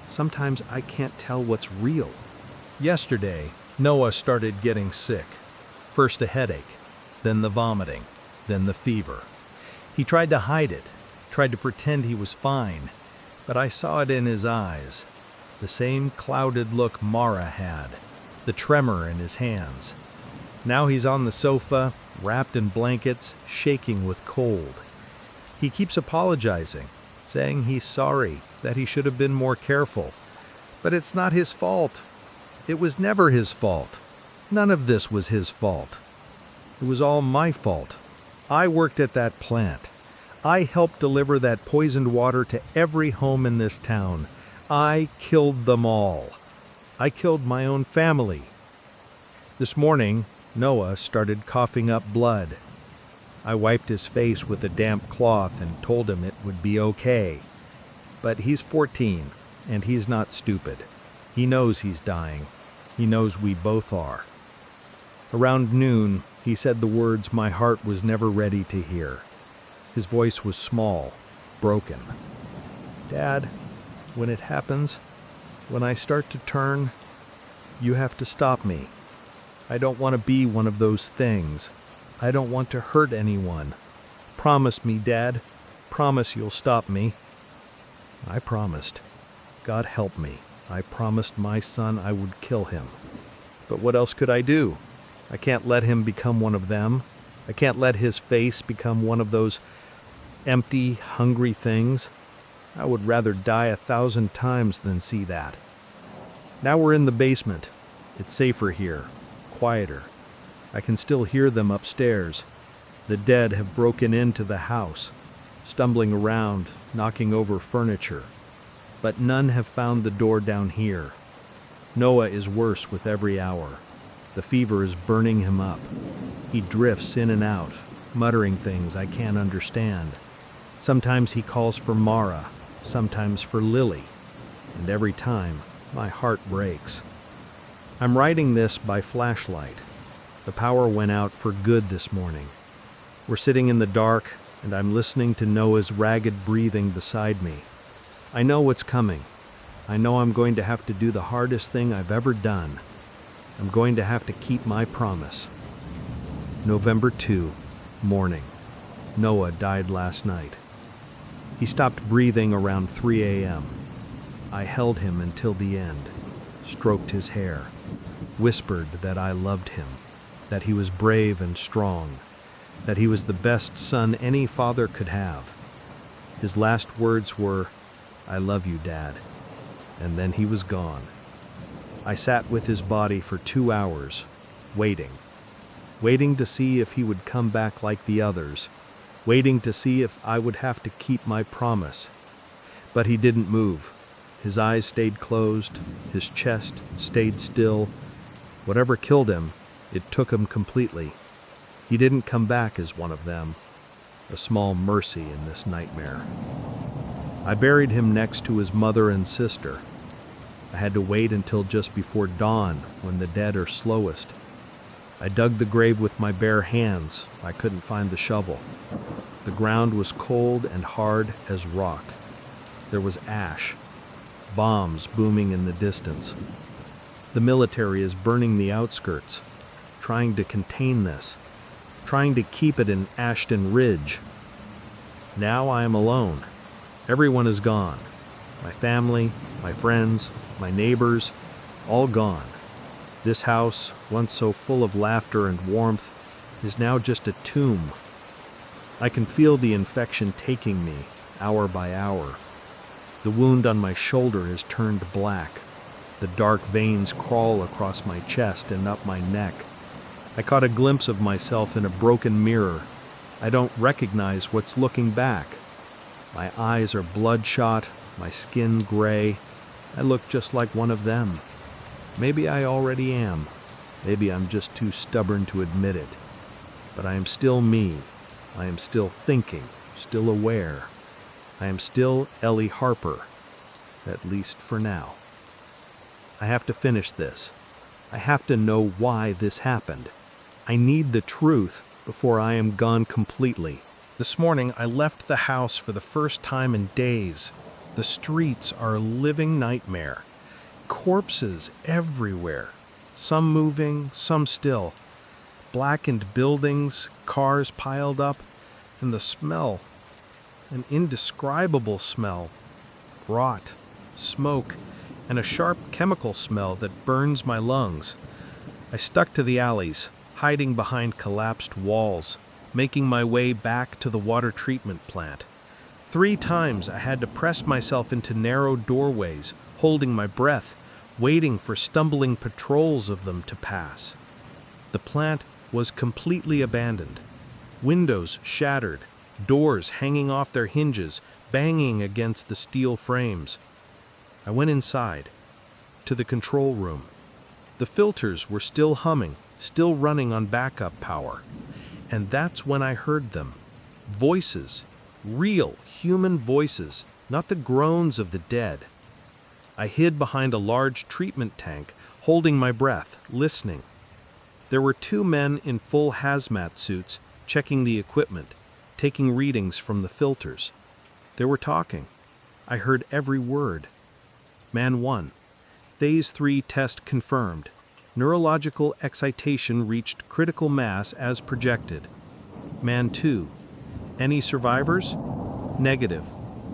Sometimes I can't tell what's real. Yesterday, Noah started getting sick. First a headache, then the vomiting, then the fever. He tried to hide it, tried to pretend he was fine, but I saw it in his eyes. The same clouded look Mara had, the tremor in his hands. Now he's on the sofa, wrapped in blankets, shaking with cold. He keeps apologizing, saying he's sorry, that he should have been more careful. But it's not his fault. It was never his fault. None of this was his fault. It was all my fault. I worked at that plant. I helped deliver that poisoned water to every home in this town. I killed them all. I killed my own family. This morning, Noah started coughing up blood. I wiped his face with a damp cloth and told him it would be okay. But he's 14, and he's not stupid. He knows he's dying. He knows we both are. Around noon, he said the words my heart was never ready to hear. His voice was small, broken. Dad, when it happens, when I start to turn, you have to stop me. I don't want to be one of those things. I don't want to hurt anyone. Promise me, Dad. Promise you'll stop me. I promised. God help me. I promised my son I would kill him. But what else could I do? I can't let him become one of them. I can't let his face become one of those empty, hungry things. I would rather die 1,000 times than see that. Now we're in the basement. It's safer here, quieter. I can still hear them upstairs. The dead have broken into the house, stumbling around, knocking over furniture. But none have found the door down here. Noah is worse with every hour. The fever is burning him up. He drifts in and out, muttering things I can't understand. Sometimes he calls for Mara, sometimes for Lily, and every time my heart breaks. I'm writing this by flashlight. The power went out for good this morning. We're sitting in the dark, and I'm listening to Noah's ragged breathing beside me. I know what's coming. I know I'm going to have to do the hardest thing I've ever done. I'm going to have to keep my promise. November 2, morning. Noah died last night. He stopped breathing around 3 a.m. I held him until the end, stroked his hair, whispered that I loved him, that he was brave and strong, that he was the best son any father could have. His last words were, "I love you, Dad." And then he was gone. I sat with his body for 2 hours, waiting to see if he would come back like the others, waiting to see if I would have to keep my promise. But he didn't move. His eyes stayed closed, his chest stayed still. Whatever killed him, it took him completely. He didn't come back as one of them. A small mercy in this nightmare. I buried him next to his mother and sister. I had to wait until just before dawn, when the dead are slowest. I dug the grave with my bare hands. I couldn't find the shovel. The ground was cold and hard as rock. There was ash, bombs booming in the distance. The military is burning the outskirts, trying to contain this, trying to keep it in Ashton Ridge. Now I am alone. Everyone is gone. My family, my friends, my neighbors, all gone. This house, once so full of laughter and warmth, is now just a tomb. I can feel the infection taking me, hour by hour. The wound on my shoulder is turned black. The dark veins crawl across my chest and up my neck. I caught a glimpse of myself in a broken mirror. I don't recognize what's looking back. My eyes are bloodshot, my skin gray. I look just like one of them. Maybe I already am. Maybe I'm just too stubborn to admit it. But I am still me. I am still thinking, still aware. I am still Ellie Harper, at least for now. I have to finish this. I have to know why this happened. I need the truth before I am gone completely. This morning, I left the house for the first time in days. The streets are a living nightmare. Corpses everywhere. Some moving, some still. Blackened buildings, cars piled up, and the smell, an indescribable smell. rot, smoke, and a sharp chemical smell that burns my lungs. I stuck to the alleys, hiding behind collapsed walls, making my way back to the water treatment plant. 3 times I had to press myself into narrow doorways, holding my breath, waiting for stumbling patrols of them to pass. The plant was completely abandoned. Windows shattered, doors hanging off their hinges, banging against the steel frames. I went inside, to the control room. The filters were still humming, still running on backup power. And that's when I heard them. Voices, real human voices, not the groans of the dead. I hid behind a large treatment tank, holding my breath, listening. There were 2 men in full hazmat suits checking the equipment, taking readings from the filters. They were talking. I heard every word. Man 1. Phase 3 test confirmed. Neurological excitation reached critical mass as projected. Man 2. Any survivors? Negative.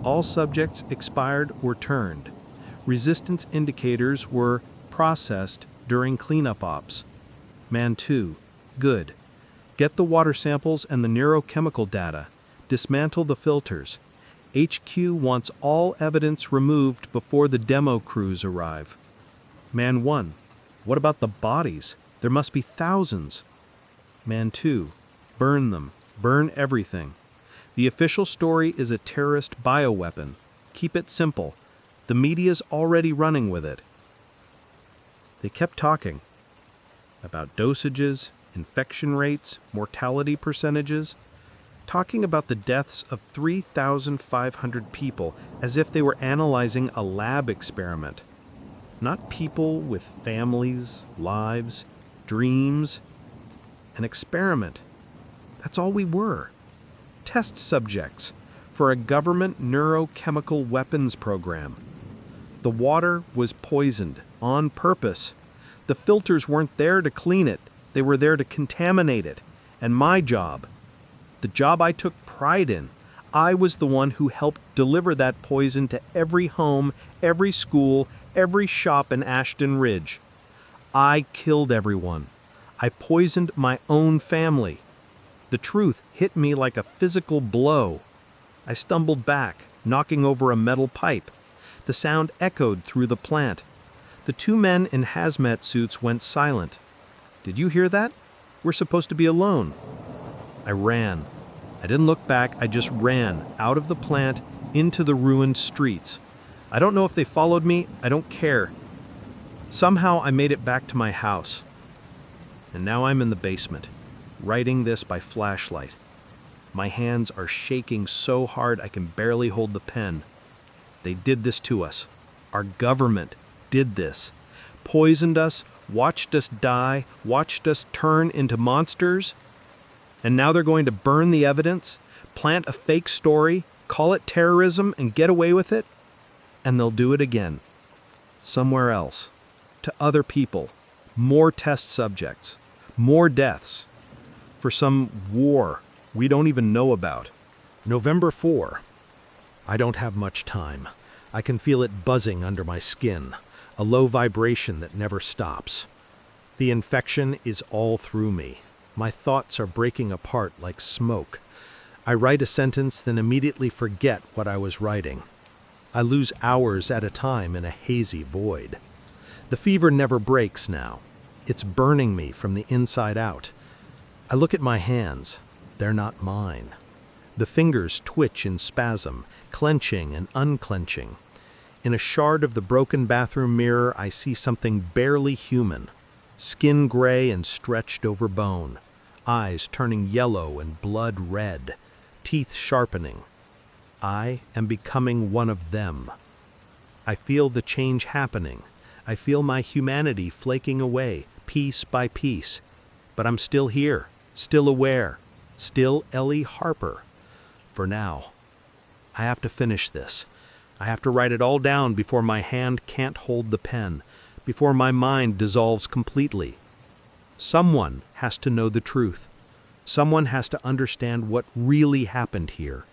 All subjects expired or turned. Resistance indicators were processed during cleanup ops. Man 2. Good. Get the water samples and the neurochemical data. Dismantle the filters. HQ wants all evidence removed before the demo crews arrive. Man 1. What about the bodies? There must be thousands. Man 2. Burn them. Burn everything. The official story is a terrorist bioweapon. Keep it simple. The media's already running with it. They kept talking about dosages, infection rates, mortality percentages, talking about the deaths of 3,500 people as if they were analyzing a lab experiment. Not people with families, lives, dreams. An experiment. That's all we were. Test subjects for a government neurochemical weapons program. The water was poisoned on purpose. The filters weren't there to clean it. They were there to contaminate it. And my job, the job I took pride in, I was the one who helped deliver that poison to every home, every school, every shop in Ashton Ridge. I killed everyone. I poisoned my own family. The truth hit me like a physical blow. I stumbled back, knocking over a metal pipe. The sound echoed through the plant. The 2 men in hazmat suits went silent. Did you hear that? We're supposed to be alone. I ran. I didn't look back, I just ran out of the plant into the ruined streets. I don't know if they followed me, I don't care. Somehow I made it back to my house. And now I'm in the basement, writing this by flashlight. My hands are shaking so hard I can barely hold the pen. They did this to us. Our government did this. Poisoned us, watched us die, watched us turn into monsters. And now they're going to burn the evidence, plant a fake story, call it terrorism, and get away with it? And they'll do it again. Somewhere else. To other people. More test subjects. More deaths. For some war we don't even know about. November 4. I don't have much time. I can feel it buzzing under my skin, a low vibration that never stops. The infection is all through me. My thoughts are breaking apart like smoke. I write a sentence, then immediately forget what I was writing. I lose hours at a time in a hazy void. The fever never breaks now. It's burning me from the inside out. I look at my hands. They're not mine. The fingers twitch in spasm, clenching and unclenching. In a shard of the broken bathroom mirror, I see something barely human. Skin gray and stretched over bone. Eyes turning yellow and blood red. Teeth sharpening. I am becoming one of them. I feel the change happening. I feel my humanity flaking away, piece by piece. But I'm still here, still aware, still Ellie Harper. For now. I have to finish this. I have to write it all down before my hand can't hold the pen, before my mind dissolves completely. Someone has to know the truth. Someone has to understand what really happened here.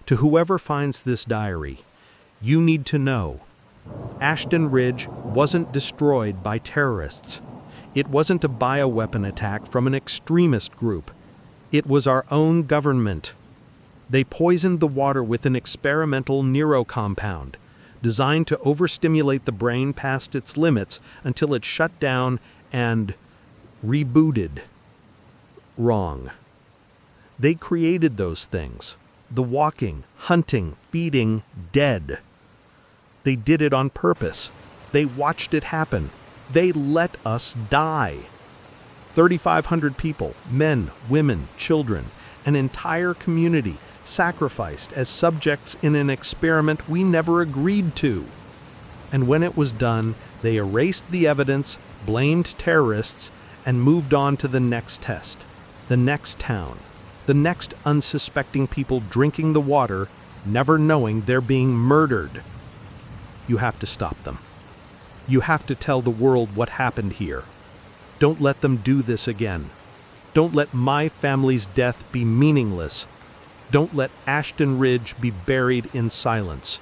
To whoever finds this diary, You need to know. Ashton Ridge wasn't destroyed by terrorists. It wasn't a bioweapon attack from an extremist group. It was our own government. They poisoned the water with an experimental neurocompound, designed to overstimulate the brain past its limits until it shut down and rebooted. Wrong. They created those things. The walking, hunting, feeding, dead. They did it on purpose. They watched it happen. They let us die. 3,500 people, men, women, children, an entire community sacrificed as subjects in an experiment we never agreed to. And when it was done, they erased the evidence, blamed terrorists, and moved on to the next test, the next town, the next unsuspecting people drinking the water, never knowing they're being murdered. You have to stop them. You have to tell the world what happened here. Don't let them do this again. Don't let my family's death be meaningless. Don't let Ashton Ridge be buried in silence.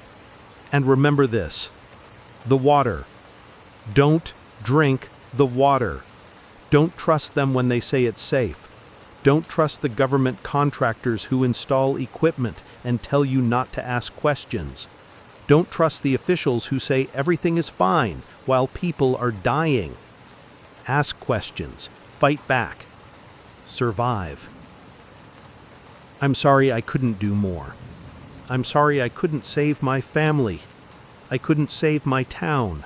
And remember this: the water. Don't drink the water. Don't trust them when they say it's safe. Don't trust the government contractors who install equipment and tell you not to ask questions. Don't trust the officials who say everything is fine while people are dying. Ask questions. Fight back. Survive. I'm sorry I couldn't do more. I'm sorry I couldn't save my family. I couldn't save my town.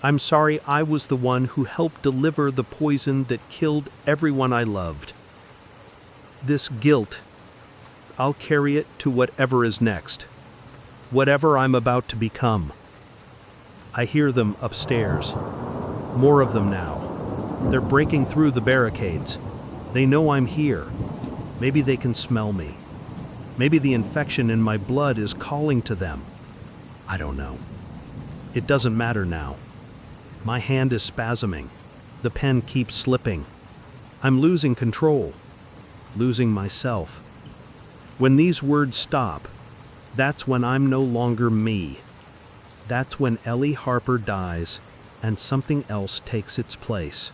I'm sorry I was the one who helped deliver the poison that killed everyone I loved. This guilt, I'll carry it to whatever is next, whatever I'm about to become. I hear them upstairs. More of them now. They're breaking through the barricades. They know I'm here. Maybe they can smell me. Maybe the infection in my blood is calling to them. I don't know. It doesn't matter now. My hand is spasming. The pen keeps slipping. I'm losing control. Losing myself. When these words stop, that's when I'm no longer me. That's when Ellie Harper dies and something else takes its place.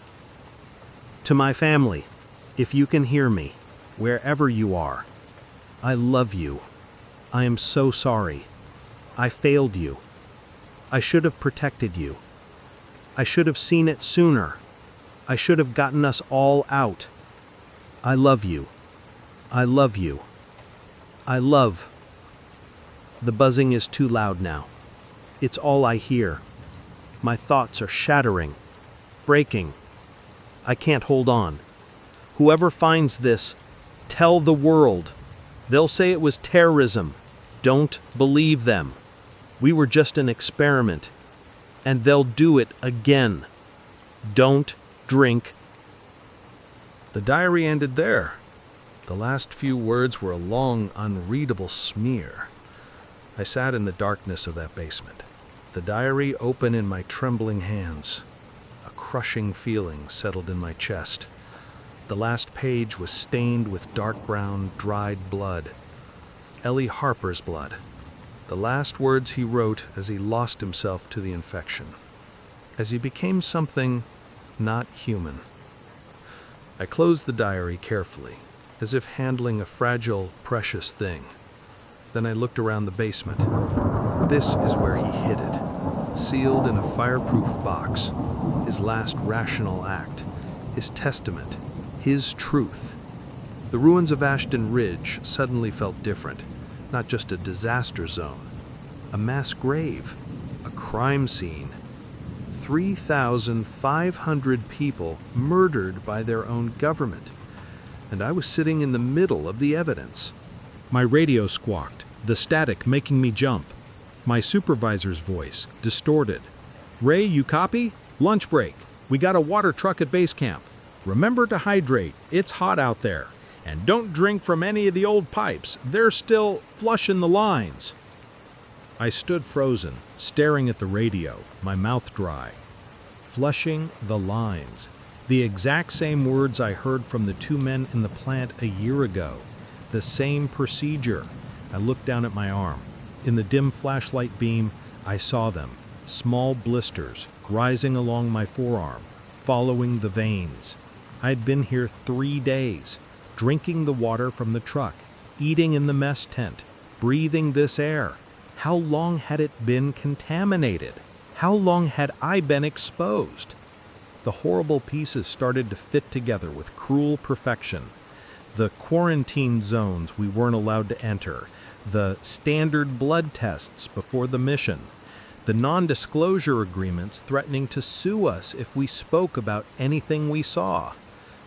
To my family, if you can hear me, wherever you are, I love you. I am so sorry. I failed you. I should have protected you. I should have seen it sooner. I should have gotten us all out. I love you. I love you. I love. The buzzing is too loud now. It's all I hear. My thoughts are shattering, breaking. I can't hold on. Whoever finds this, tell the world. They'll say it was terrorism. Don't believe them. We were just an experiment. And they'll do it again. Don't drink. The diary ended there. The last few words were a long, unreadable smear. I sat in the darkness of that basement, the diary open in my trembling hands. A crushing feeling settled in my chest. The last page was stained with dark brown, dried blood. Ellie Harper's blood. The last words he wrote as he lost himself to the infection. As he became something not human. I closed the diary carefully, as if handling a fragile, precious thing. Then I looked around the basement. This is where he hid it, sealed in a fireproof box. His last rational act, his testament, his truth. The ruins of Ashton Ridge suddenly felt different, not just a disaster zone, a mass grave, a crime scene. 3,500 people murdered by their own government. And I was sitting in the middle of the evidence. My radio squawked, the static making me jump. My supervisor's voice, distorted. "Ray, you copy? Lunch break. We got a water truck at base camp. Remember to hydrate. It's hot out there. And don't drink from any of the old pipes. They're still flushing the lines." I stood frozen, staring at the radio, my mouth dry. Flushing the lines. The exact same words I heard from the two men in the plant a year ago. The same procedure. I looked down at my arm. In the dim flashlight beam, I saw them, small blisters rising along my forearm, following the veins. I had been here 3 days, drinking the water from the truck, eating in the mess tent, breathing this air. How long had it been contaminated? How long had I been exposed? The horrible pieces started to fit together with cruel perfection. The quarantine zones we weren't allowed to enter, the standard blood tests before the mission, the non-disclosure agreements threatening to sue us if we spoke about anything we saw,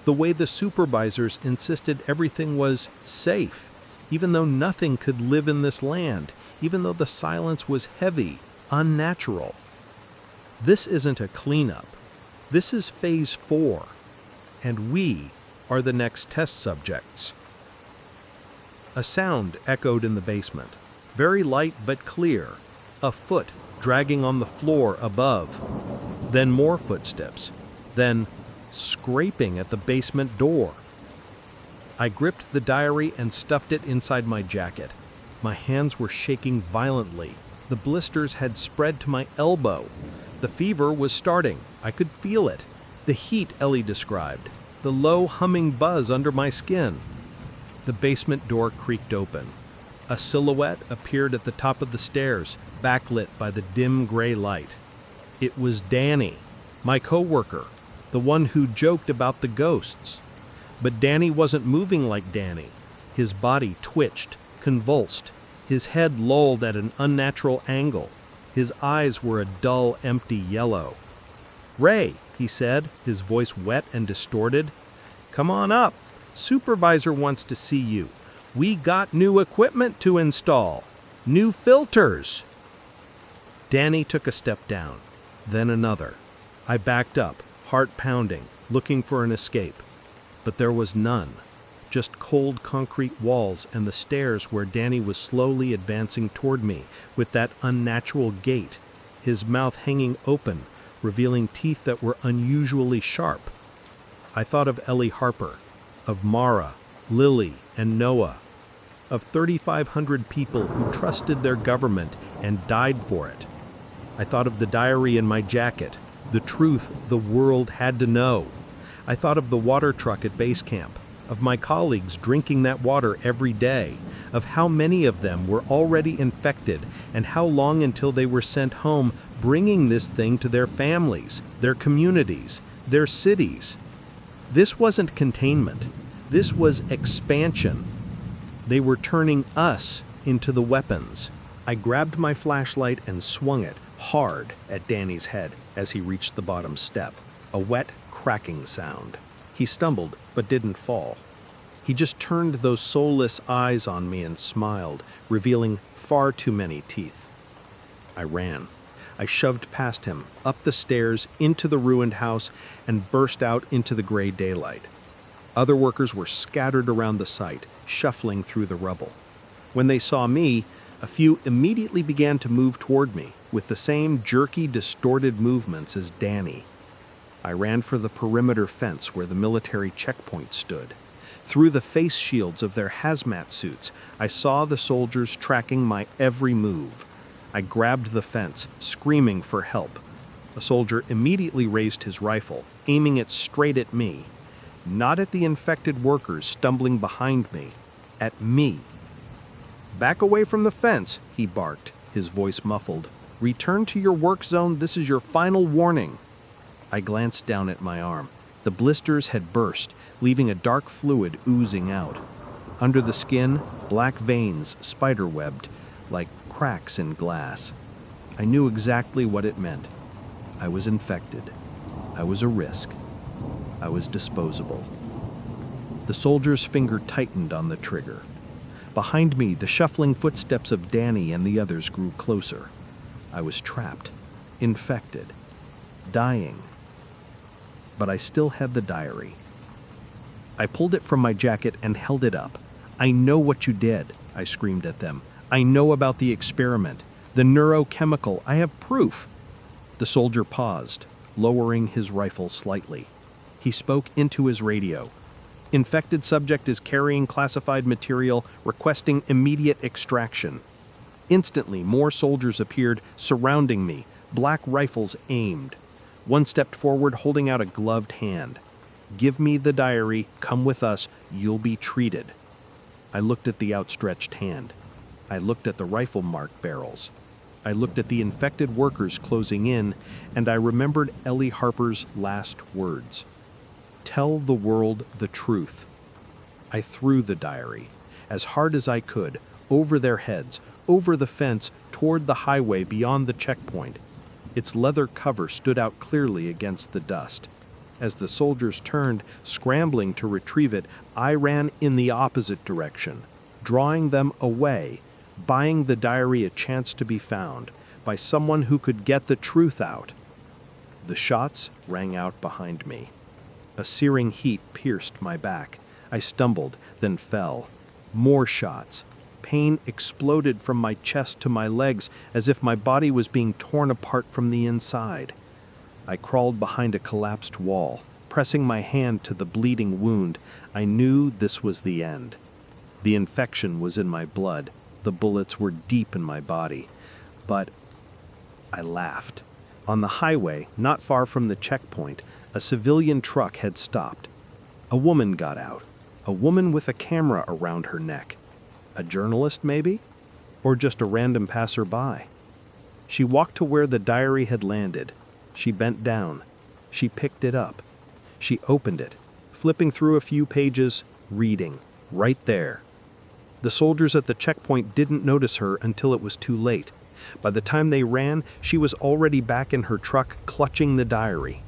the way the supervisors insisted everything was safe, even though nothing could live in this land, even though the silence was heavy, unnatural. This isn't a cleanup. This is Phase 4, and we are the next test subjects. A sound echoed in the basement, very light but clear, a foot dragging on the floor above, then more footsteps, then scraping at the basement door. I gripped the diary and stuffed it inside my jacket. My hands were shaking violently. The blisters had spread to my elbow. The fever was starting. I could feel it. The heat Ellie described. The low humming buzz under my skin. The basement door creaked open. A silhouette appeared at the top of the stairs, backlit by the dim gray light. It was Danny, my coworker, the one who joked about the ghosts. But Danny wasn't moving like Danny. His body twitched, convulsed. His head lolled at an unnatural angle. His eyes were a dull, empty yellow. "Ray," he said, his voice wet and distorted. "Come on up. Supervisor wants to see you. We got new equipment to install. New filters." Danny took a step down, then another. I backed up, heart pounding, looking for an escape. But there was none. Just cold concrete walls and the stairs where Danny was slowly advancing toward me with that unnatural gait, his mouth hanging open, revealing teeth that were unusually sharp. I thought of Ellie Harper, of Mara, Lily, and Noah, of 3,500 people who trusted their government and died for it. I thought of the diary in my jacket, the truth the world had to know. I thought of the water truck at base camp, of my colleagues drinking that water every day, of how many of them were already infected and how long until they were sent home, bringing this thing to their families, their communities, their cities. This wasn't containment. This was expansion. They were turning us into the weapons. I grabbed my flashlight and swung it hard at Danny's head as he reached the bottom step. A wet, cracking sound. He stumbled, but didn't fall. He just turned those soulless eyes on me and smiled, revealing far too many teeth. I ran. I shoved past him, up the stairs, into the ruined house, and burst out into the gray daylight. Other workers were scattered around the site, shuffling through the rubble. When they saw me, a few immediately began to move toward me, with the same jerky, distorted movements as Danny. I ran for the perimeter fence where the military checkpoint stood. Through the face shields of their hazmat suits, I saw the soldiers tracking my every move. I grabbed the fence, screaming for help. A soldier immediately raised his rifle, aiming it straight at me. Not at the infected workers stumbling behind me, at me. "Back away from the fence," he barked, his voice muffled. "Return to your work zone. This is your final warning." I glanced down at my arm. The blisters had burst, leaving a dark fluid oozing out. Under the skin, black veins spiderwebbed, like cracks in glass. I knew exactly what it meant. I was infected. I was a risk. I was disposable. The soldier's finger tightened on the trigger. Behind me, the shuffling footsteps of Danny and the others grew closer. I was trapped, infected, dying. But I still had the diary. I pulled it from my jacket and held it up. "I know what you did," I screamed at them. "I know about the experiment, the neurochemical. I have proof." The soldier paused, lowering his rifle slightly. He spoke into his radio. "Infected subject is carrying classified material, requesting immediate extraction." Instantly, more soldiers appeared, surrounding me, black rifles aimed. One stepped forward, holding out a gloved hand. "Give me the diary, come with us, you'll be treated." I looked at the outstretched hand. I looked at the rifle mark barrels. I looked at the infected workers closing in, and I remembered Ellie Harper's last words. "Tell the world the truth." I threw the diary, as hard as I could, over their heads, over the fence, toward the highway beyond the checkpoint. Its leather cover stood out clearly against the dust. As the soldiers turned, scrambling to retrieve it, I ran in the opposite direction, drawing them away, buying the diary a chance to be found by someone who could get the truth out. The shots rang out behind me. A searing heat pierced my back. I stumbled, then fell. More shots. Pain exploded from my chest to my legs as if my body was being torn apart from the inside. I crawled behind a collapsed wall, pressing my hand to the bleeding wound. I knew this was the end. The infection was in my blood. The bullets were deep in my body. But I laughed. On the highway, not far from the checkpoint, a civilian truck had stopped. A woman got out. A woman with a camera around her neck. A journalist, maybe? Or just a random passerby? She walked to where the diary had landed. She bent down. She picked it up. She opened it, flipping through a few pages, reading, right there. The soldiers at the checkpoint didn't notice her until it was too late. By the time they ran, she was already back in her truck, clutching the diary.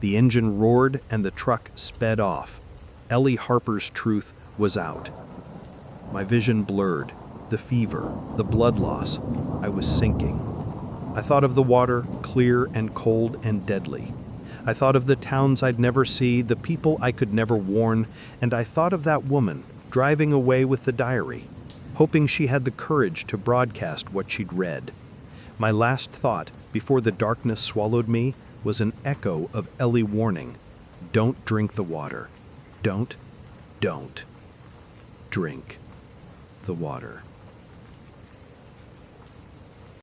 The engine roared and the truck sped off. Ellie Harper's truth was out. My vision blurred. The fever, the blood loss. I was sinking. I thought of the water, clear and cold and deadly. I thought of the towns I'd never see, the people I could never warn, and I thought of that woman driving away with the diary, hoping she had the courage to broadcast what she'd read. My last thought, before the darkness swallowed me, was an echo of Ellie warning. Don't drink the water. Don't drink the water.